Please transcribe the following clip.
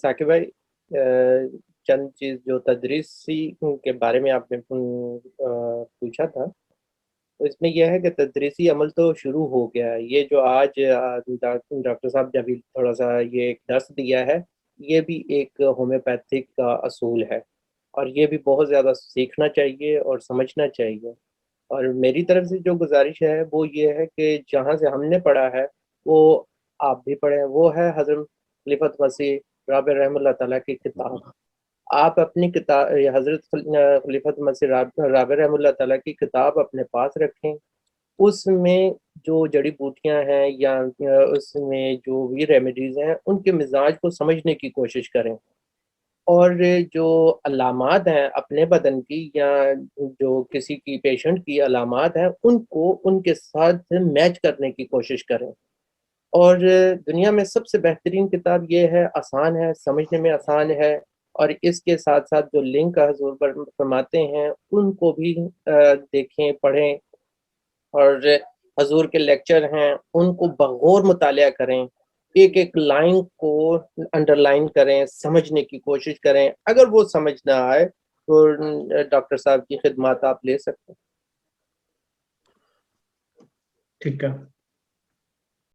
ثاقب بھائی، چند چیز جو تدریسی کے بارے میں آپ نے پوچھا تھا، تو اس میں یہ ہے کہ تدریسی عمل تو شروع ہو گیا ہے۔ یہ جو آج ڈاکٹر صاحب نے ابھی تھوڑا سا یہ ایک درس دیا ہے، یہ بھی ایک ہومیوپیتھک کا اصول ہے، اور یہ بھی بہت زیادہ سیکھنا چاہیے اور سمجھنا چاہیے۔ اور میری طرف سے جو گزارش ہے وہ یہ ہے کہ جہاں سے ہم نے پڑھا ہے وہ آپ بھی پڑھیں، وہ ہے حضرت خلیفۃ مسیح رابع رحمہ اللہ تعالیٰ کی کتاب۔ آپ اپنی کتاب حضرت خلیفۃ مسیح رابع رحمہ اللہ تعالیٰ کی کتاب اپنے پاس رکھیں، اس میں جو جڑی بوٹیاں ہیں یا اس میں جو بھی ریمیڈیز ہیں ان کے مزاج کو سمجھنے کی کوشش کریں، اور جو علامات ہیں اپنے بدن کی یا جو کسی کی پیشنٹ کی علامات ہیں ان کو ان کے ساتھ میچ کرنے کی کوشش کریں۔ اور دنیا میں سب سے بہترین کتاب یہ ہے، آسان ہے، سمجھنے میں آسان ہے، اور اس کے ساتھ ساتھ جو لنک حضور فرماتے ہیں ان کو بھی دیکھیں، پڑھیں، اور حضور کے لیکچر ہیں ان کو بغور مطالعہ کریں، ایک ایک لائن کو انڈر لائن کریں، سمجھنے کی کوشش کریں۔ اگر وہ سمجھ نہ آئے تو ڈاکٹر صاحب کی خدمات آپ لے سکتے ہیں۔ ٹھیک ہے۔